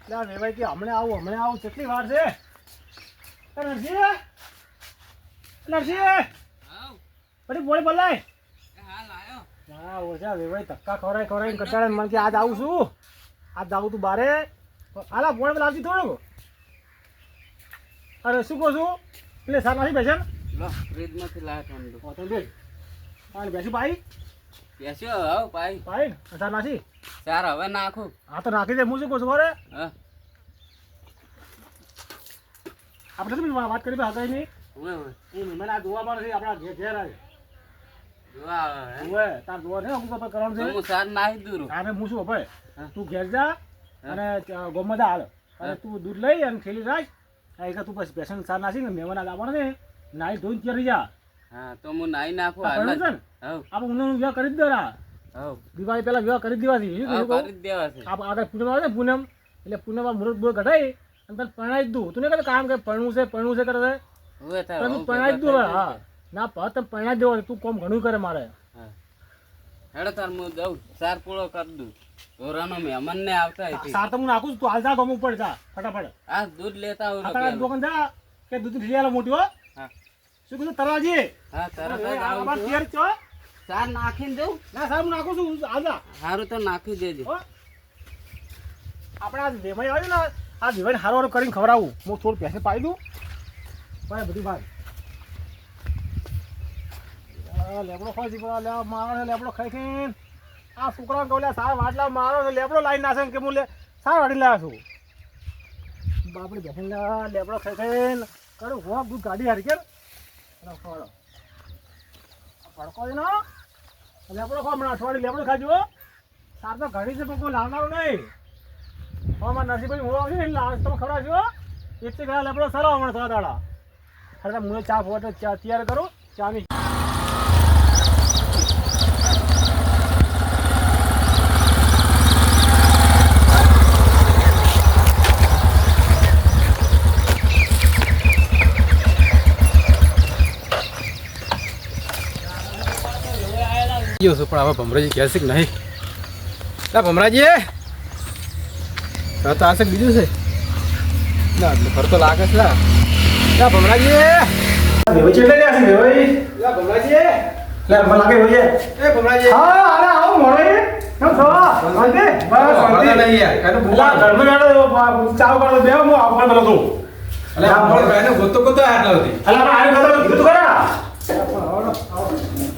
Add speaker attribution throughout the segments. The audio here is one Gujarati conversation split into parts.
Speaker 1: લા વેવાઈ કે હમણાં આવું કેટલી વાર છે નરસિંહ બધી બોળી બોલાય હા ઓછા વેવાઈ ધક્કા ખવરાઈ કંટાળે મને કે આજ આવું છું આજ જાવું તું બારે હાલા બોળ લાવતી થોડું અરે શું કહું છું એટલે સાર નાખી બેસે
Speaker 2: લો ફ્રીજમાંથી લાવ્યો તો
Speaker 1: બે પાણી બેસી પાઈ
Speaker 2: બેસ્યો હાવ પાઈ
Speaker 1: સાર નાખી
Speaker 2: ચાર હવે નાખું
Speaker 1: હા તો નાખી દે હું શું કહું છું બરે
Speaker 2: હા
Speaker 1: આપણે શું વાત કરી હગાઈ નહીં
Speaker 2: ઓય
Speaker 1: મને આ જોવામાં નથી આપણા ઘેર આવે
Speaker 2: જોવા આવે
Speaker 1: ઓય તાર જોવા છે અમુક પર કરવાનું છે
Speaker 2: હું ચાર નાખી દઉં
Speaker 1: આને હું શું ભાઈ તું ઘેર જા અને ગોમમાં હાલ અને તું દૂધ લઈ અને થેલી રાખ એક તું પછી પેશન સાર નાખી ને મહેમાન આવવાના છે નાઈ ધોઈને તૈયાર થઈ જા
Speaker 2: હા તો હું નાઈ નાખું
Speaker 1: હાલ છે ને આપણે ઉનાળો વિવાહ કરી જ દેવાના દિવાળી પહેલા વિવાહ કરી જ દેવાથી
Speaker 2: કરી જ દેવા છે
Speaker 1: આગળ પૂનમ આવે ને પૂનમ એટલે પૂનમમાં મુહૂર્ત બુહૂર્ત ઘટાઈ અને તને પરણાવી જ દઉં તું ને કહે કામ કે પરણવું છે કરે તું પરણાવી જ દઉં હા ના પર તમે પરણાવી દેવા તું કોમ ઘણું કરે મારે
Speaker 2: હેડો તાર હું દઉં ચાર પૂળો કરી દઉં ધોરાનો મહેમાન ને આવતા
Speaker 1: સાર તો હું નાખું છું તું હાલ જા ગમ ઉપર જા ફટાફટ
Speaker 2: આ દૂધ લેતા આવું
Speaker 1: દુકાન જા કે દૂધ લઈ આલો મોટી હો
Speaker 2: હા
Speaker 1: શું કીધું તરવાજી
Speaker 2: હા તરત જ
Speaker 1: અમાર
Speaker 2: આવું
Speaker 1: તૈયાર છો
Speaker 2: ચાર નાખીને દઉં
Speaker 1: ના સાહેબ હું નાખું છું હાલ જા
Speaker 2: સારું તો નાખી દેજો
Speaker 1: આપણે આ વેમાઈ આવ્યું ને આ વેવાઈને હારો કરીને ખવડાવું હું થોડું પૈસે પાઈ દઉં ભાઈ બધી વાત લેબડો ખાઈ લે મારો લેબડો ખાઈ ખાઈને આ છોકરા કહું સાર વાટલા મારો લેબડો લાવી નાખે કે હું સાર વાટી લાવ્યા છું બાપડી બેસીને લેબડો ખાઈ ખાઈને કરું હો દૂધ ગાડી હારી કે ફળો ફડકો ને લેબડો ખો હમણાં અઠવાડિયે લેબડો ખાજો સાર તો ઘડી છે પણ કોઈ લાવનારું નહીં હા મારા નરસિંહભાઈ હું આવશે ને તમે ખવડાવજો એટલે ઘણા લેબડો સારો હમણાં થોડા દાડા અરે હું ચા ફોટો ચા તૈયાર કરું ચાની
Speaker 3: ગયો છું પણ હવે ભમરાજી કહે છે કે નહીં ના ભમરાજી તો આ છે બીજું છે ના એટલે ફર તો લાગે છે ના ભમરાજી
Speaker 1: વેવાઈ ચેટલે રહ્યા છે વેવાઈ
Speaker 3: ના ભમરાજી
Speaker 1: લે મને લાગે વેવાઈ
Speaker 3: એ ભમરાજી
Speaker 1: હા અરે આવો મોરે કેમ છો શાંતિ બસ શાંતિ
Speaker 3: નહીં યાર કાનો
Speaker 1: લા ઘરમાં બેઠો ચાવ કરો બે હું આવવા પેલો તું
Speaker 3: અલે આ મોર ભાઈને ગોતો ગોતો આટલા હતી
Speaker 1: અલા આપણે આને કીધું તું કરા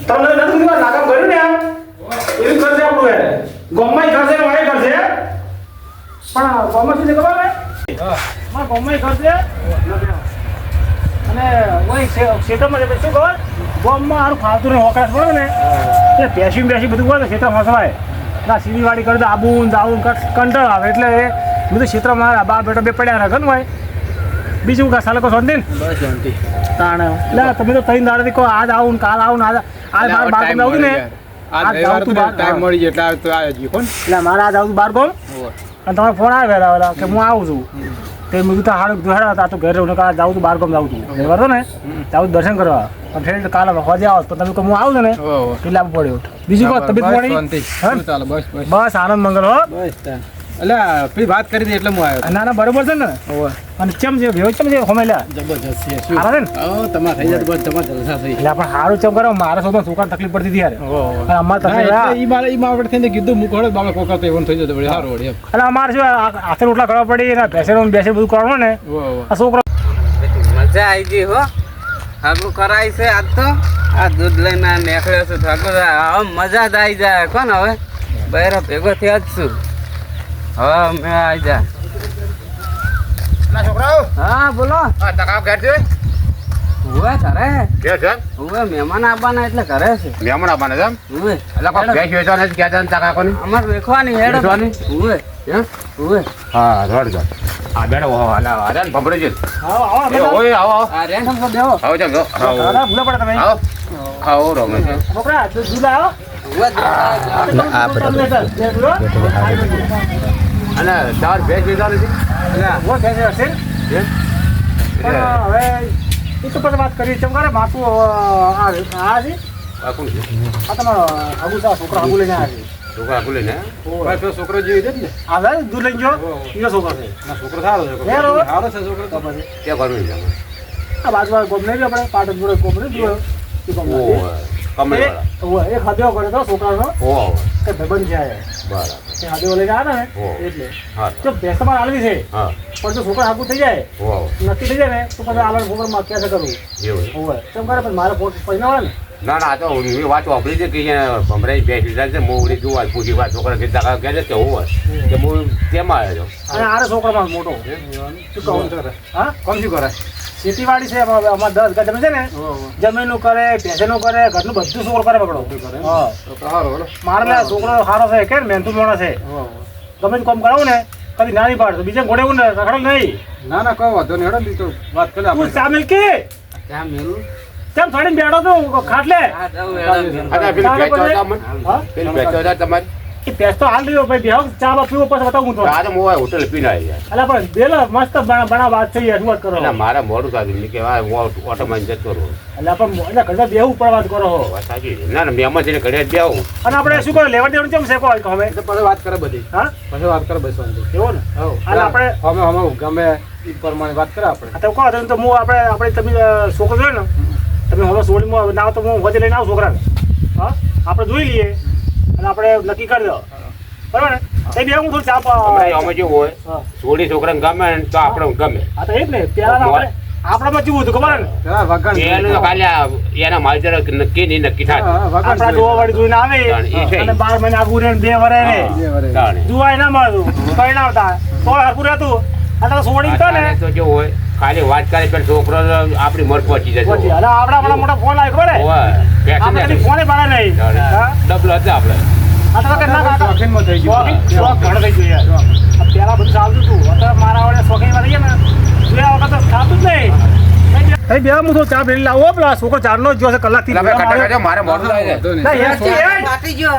Speaker 1: તમને નથી કીધું લાગમ કર્યું ને એવું કરશે આપણું એ ગોમમાં કરશે ને વાય કરશે પણ ગોમમાં શું ખબર ને હા ગોમમાં કરશે અને ઓય ક્ષેત્રમાં શું ખબર ગોમમાં સારું ફાલતું ને હોકરાશ પડે ને એ બેસી બધું હોય ને ક્ષેત્ર ફસવાય ના સીડીવાડી કરી દે આબુ દાવું કંટાળ આવે એટલે બધું ક્ષેત્રમાં બા બેટા બે પડ્યા રાખે ને ભાઈ બીજું કા સાલે કો શાંતિ ને
Speaker 3: બસ શાંતિ
Speaker 1: તાણે એટલે તમે તો ત્રણ દાડે કો આજ આવું ને કાલ આવું ને આજ બાર ગોમ આવું ને
Speaker 3: આ રવિવાર તો ટાઈમ મળી જાય એટલે આ તો કોણ
Speaker 1: એટલે મારે આજ આવું બાર ગોમ અને તમારો ફોન આવે વેલા કે હું આવું છું તે મેં કીધું હાડું દોડા હતા તો ઘરે જાઉં છું બાર ગોમ જાઉં છું રવિવાર તો ને જાઉં દર્શન કરવા પણ ફ્રેન્ડ કાલે હોજે આવો તો તમે હું આવું છું ને એટલે આપવું પડ્યું બીજું કહો તબિયત પાણી
Speaker 3: ચાલો બસ
Speaker 1: બસ આનંદ મંગલ હો
Speaker 3: બસ એટલે પેલી વાત કરી હતી એટલે હું આવ્યો
Speaker 1: ના ના બરોબર છે ને અને ચમ છે ભેવ ચમ છે હોમેલા
Speaker 3: જબરજસ્ત છે
Speaker 1: સારા છે ને
Speaker 3: તમારે થઈ જાય બસ તમારે જલસા થઈ
Speaker 1: એટલે પણ સારું ચમ કરો મારા સૌથી છોકરા તકલીફ પડતી હતી યાર અને અમારે તકલીફ
Speaker 3: ઈ મારે થઈને કીધું હું ખોડે બાબા કોકા તો એવું થઈ જતો વળી સારું વળી
Speaker 1: એટલે અમારે શું હાથે રોટલા કરવા પડી ને બેસે બધું કરવાનું ને આ છોકરો
Speaker 2: મજા આવી ગઈ હો હાગું કરાય છે આજ તો આ દૂધ લઈને નીકળ્યો છું ઠાકોર હવે મજા જ આવી જાય કોણ હવે બહેરો ભેગો થયા જ છું હવે મેં આવી જા
Speaker 3: છોકરાઓ
Speaker 2: હા બોલો
Speaker 3: તકાવ ઘર છે
Speaker 2: હુએ ઘરે
Speaker 3: કે છે
Speaker 2: હુએ મહેમાન આવવાના એટલે ઘરે છે
Speaker 3: મહેમાન આવવાના છે
Speaker 2: હુએ
Speaker 3: એટલે કોઈ ભેંસ વેચવાના છે ક્યાં છે તકા કોની
Speaker 2: અમાર વેખવાની હેડ
Speaker 3: વેચવાની?
Speaker 2: હુએ હુએ
Speaker 3: હા રોડ જો આ બેડો હાલા આજા ને ભમરે છે
Speaker 1: આવો
Speaker 3: એ ઓય આવો આવો
Speaker 2: આ રેન્ટ હમકો દેવો
Speaker 3: આવો ચાલ જો
Speaker 1: દાદા ભૂલા પડે તમે
Speaker 3: આવો આવો રોમે છે
Speaker 1: છોકરા દૂધ આવો
Speaker 2: હુએ
Speaker 3: અને ચાર ભેંસ વેચવાની છે
Speaker 1: હવે એ તો પછી વાત કરી ચમ કરે માથું આ છે
Speaker 3: આ કોણ છે
Speaker 1: આ તમારો આગુ છોકરા આગુ લઈને આવ્યા છે
Speaker 4: છોકરા ભૂલે ને
Speaker 3: ભાઈ પેલો છોકરો જેવી છે જ ને
Speaker 1: આ ભાઈ દૂધ લઈને જો એનો છોકરો છે
Speaker 3: ના છોકરો સારો છે
Speaker 1: બરાબર.
Speaker 3: સારો છે છોકરો તો પછી
Speaker 4: ક્યાં ભરવું છે
Speaker 1: આ બાજુ ગોમ નહીં આપણે પાટણ જોડે ગોમ નહીં જોયો એ ગોમ
Speaker 4: ઓ કમળવાળા
Speaker 1: એ ખાધો કરે તો છોકરાનો
Speaker 4: ઓ
Speaker 1: કે ભાઈબંધ છે આ.
Speaker 4: બરાબર
Speaker 1: એ ખાધો લઈને આવે ને
Speaker 4: ઓહ.
Speaker 1: એટલે
Speaker 4: હા
Speaker 1: જો ભેંસ તમારે આલવી છે
Speaker 4: હા
Speaker 1: પણ જો છોકરા હાકું થઈ જાય
Speaker 4: ઓ
Speaker 1: નક્કી થઈ જાય ને તો પછી આલવાનું છોકરામાં ક્યાં કરવું
Speaker 4: એવું
Speaker 1: હોય કેમ કરે પછી મારે પૈસા મળે ને
Speaker 4: ના ના આ તો મેં વાત વાપરી છે કે અહીંયા ભમરાઈ બેસી જાય છે મોવડી જોવા પૂછી વાત છોકરા કીધા કહે છે કે હું હોય કે હું તેમાં આવ્યો
Speaker 1: અને આરે છોકરામાં મોટો
Speaker 3: શું કહું કરે
Speaker 1: હા
Speaker 3: કોણ શું કરે
Speaker 1: ખેતીવાડી છે અમારે 10 વીઘા જમીન છે ને જમીનનું કરે ભેંસનું કરે ઘરનું બધું છોકરો કરે પકડો હા
Speaker 3: તો સારું બોલો
Speaker 1: મારે લે છોકરો સારો છે કે મહેનતુ માણસ છે ગમે તે કામ કરાવું ને કદી ના નહીં પાડતો બીજા ઘોડે ને રખડો નહીં
Speaker 3: ના ના કોઈ વાંધો નહીં હેડો ને તો વાત કરી
Speaker 1: તું
Speaker 3: આપણે
Speaker 1: ચા મિલકી
Speaker 2: ત્યાં મેલું
Speaker 1: કેમ થોડી બેઠો તું ખાટલે
Speaker 2: આ જાઉં હેડો.
Speaker 4: અને પેલી
Speaker 1: ચાલો
Speaker 4: ભેંસો
Speaker 1: પછી.
Speaker 4: હતા મને?
Speaker 1: હા
Speaker 4: પેલી ભેંસો હતા તમારી
Speaker 1: એ ભેંસ તો હાલ દીધો ભાઈ બેહો ચા બા પીવો પછી બતાવું તો
Speaker 4: આજે હું આ હોટલ પીને આવી યાર
Speaker 1: અલા પણ બેલો મસ્ત બના વાત થઈ યાર શું વાત કરો
Speaker 4: એટલે મારા મોડું થતું મેં કે હા હું ઓટોમાં જતો રહું
Speaker 1: અલા પણ એટલે ઘરે બેહું ઉપર વાત કરો હો.
Speaker 4: વાત સાચી છે. ના ના મહેમાન છે ઘરે જ આવું
Speaker 1: અને આપણે શું કરો લેવા દેવાનું કેમ છે કોઈ હવે
Speaker 3: તો પછી વાત કરે બધી
Speaker 1: હા
Speaker 3: પછી વાત કરે બસ વાંધો
Speaker 1: એવો ને અને આપણે
Speaker 3: અમે અમે ગમે એ પ્રમાણે વાત કરે આપણે
Speaker 1: આ તો કહો તો હું આપણે તમે છોકરો જોયો ને તમે હવે સોળીમાં ના તો હું વજે લઈને આવું છોકરાને હા આપણે જોઈ લઈએ અને આપણે નક્કી કરી દો બરાબર ને એ બે હું થોડું ચાપ
Speaker 4: હમણાં અમે જેવું હોય
Speaker 1: હા
Speaker 4: છોડી છોકરાને ગમે ને તો આપણે ગમે
Speaker 1: આ તો એ જ ને પહેલા આપણે આપણામાં કેવું હતું ખબર ને
Speaker 3: પેલા વગણ
Speaker 4: એનું તો ખાલી એના માલ જરા નક્કી નહીં નક્કી થાય
Speaker 1: આપણા જોવાવાળી જોઈને આવે
Speaker 4: એ છે.
Speaker 1: અને 12 મહિના આગું રહે ને 2 વરે રહે
Speaker 4: તાણે.
Speaker 1: જોવાય ના મળતું કઈ ના આવતા તો હરકું રહેતું આ તો સોડી તો ને
Speaker 4: અત્યારે તો કેવું હોય ખાલી વાત કરે પણ છોકરો આપણી મર પહોંચી જતો
Speaker 1: પછી અલા આપણા મોટા ફોન આવ્યો ખબર હે?
Speaker 4: હોય
Speaker 1: આપણે કદી ફોને પાડે નહીં હા?
Speaker 4: ડબલ હતા આપણે
Speaker 1: આ તો કે ના કાકા
Speaker 3: શોખીનમાં થઈ ગયું.
Speaker 1: શોખ ઘણો થઈ ગયો યાર આ પેલા બધું ચાલતું હતું અત્યારે મારા વડે શોખીનમાં થઈ ગયા ને જોયા વખત તો થતું જ નહીં બે હું તો ચા ભેળી લાવો પેલા છોકરો ચારનો જ જોશે કલાકથી
Speaker 4: એટલે આપણે ખટા ખટા મારે મોડું થાય છે.
Speaker 3: વાંધો નહીં.
Speaker 1: ના, યાર, છે, યાર.
Speaker 2: ફાટી ગયો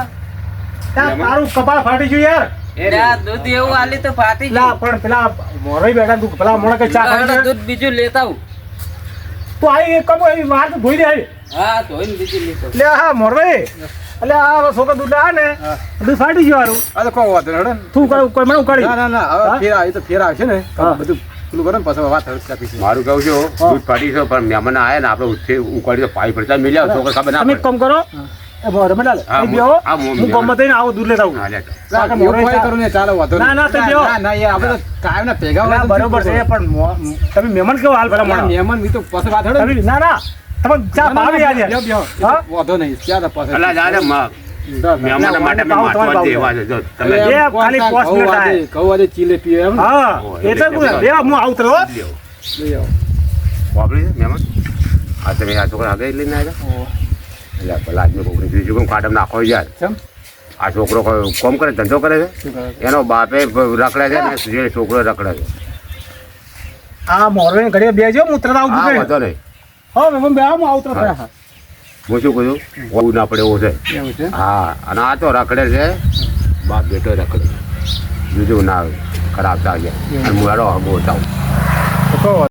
Speaker 1: તારું કપાળ ફાટી ગયું યાર
Speaker 2: એટલે આ દૂધ એવું આલી તો ફાટી
Speaker 1: પેલા
Speaker 2: ગયું
Speaker 1: પણ પેલા મોરઈ બેઠા તું પેલા મોણા કે ચા
Speaker 2: હેડો,
Speaker 1: ખાઈ
Speaker 2: દૂધ બીજું લેતા આવું
Speaker 1: તો આવી કમો એવી વાર તો ધોઈ દે આવી
Speaker 2: હા ધોઈને બીજું લેતો
Speaker 1: એટલે હા મોરઈ એટલે આ છોકરો દૂધ આ ને દૂધ ફાટી ગયું હારું
Speaker 3: આ તો કોઈ વાંધો નહીં, હેડો ને.
Speaker 1: તું કોઈ મને ઉકાળી
Speaker 3: ના ના ના હવે
Speaker 1: હા?
Speaker 3: ફેર આવે તો ફેર આવશે ને
Speaker 1: હા.
Speaker 3: બધું પેલું કરો ને પછી વાત આપીશું.
Speaker 4: મારું કહું છું દૂધ ફાટી છે પણ મહેમાન આયા ને આપણે ઉઠી ઉકાળી તો પાઈ પડતા મિલ્યા છોકરો ખબર ના
Speaker 1: તમે એક
Speaker 4: પડે
Speaker 1: કામ કરો એ મોરઈ બેઠા
Speaker 4: હા,
Speaker 1: એ બેહો
Speaker 4: હા, હું
Speaker 1: હું ગમે થઈને આવું દૂધ લેતા આવું
Speaker 4: હા, લે તો.
Speaker 3: ના,
Speaker 1: કાકા,
Speaker 3: એવું
Speaker 1: મોરઈ
Speaker 3: કોઈ
Speaker 1: ચા-
Speaker 3: કરું ને ચાલો વાંધો
Speaker 1: ના,
Speaker 3: નહીં.
Speaker 1: ના, તો બેહો.
Speaker 3: ના ના યાર આપણે તો કાયમ ના ભેગા હોય
Speaker 1: ના,
Speaker 3: તો
Speaker 1: બરોબર છે
Speaker 3: શું
Speaker 1: પણ તમે મહેમાન કેવો હાલ પેલા
Speaker 3: કરો?
Speaker 1: મોણા
Speaker 3: મહેમાન બી તો પછી વાત હેડો ને.
Speaker 1: તમે ના ના તમે ચા પાવી આજે
Speaker 3: બેહો, બેહો.
Speaker 1: હા?
Speaker 3: વાંધો નહીં ત્યાં તો પછી.
Speaker 4: અલા, જા રે, મહેમાન માટે મેં વાંચવા જ દેવા છે. જો તમે
Speaker 1: એ
Speaker 3: કોણ
Speaker 1: ખાલી
Speaker 3: કાંઈ
Speaker 1: 5 મિનિટ થાય.
Speaker 3: ઘઉં વાદે ચીલે પીવે એમ ને?
Speaker 1: હા એટલે હું હું આવું તો
Speaker 4: લ્યો.
Speaker 3: લઈ આવો.
Speaker 4: વાપરી છે મહેમાન આ તમે આ છોકરા આગળ લઈને આવ્યા એટલે પેલા આદમી છોકરી બીજું કોણ કાઢમ નાખો યાર
Speaker 3: કેમ?
Speaker 4: આ છોકરો કોમ કરે ધંધો કરે છે
Speaker 3: શું કરે?
Speaker 4: એનો બાપે રખડે છે ને જે છોકરો રખડે છે
Speaker 1: આ મોરવે ઘરે બેજો હું તરત આવું
Speaker 4: હા
Speaker 1: છું
Speaker 4: વાંધો નહીં
Speaker 1: હા મેં બે હું આવું તરત
Speaker 4: હા. હું શું કહ્યું હોવું ના પડે એવું છે
Speaker 3: એવું છે?
Speaker 4: હા અને આ તો રખડે છે બાપ બેટો રખડે બીજું ના આવે ખરાબ થાય છે અને હું એનો હગો થાવ
Speaker 3: તો કહો.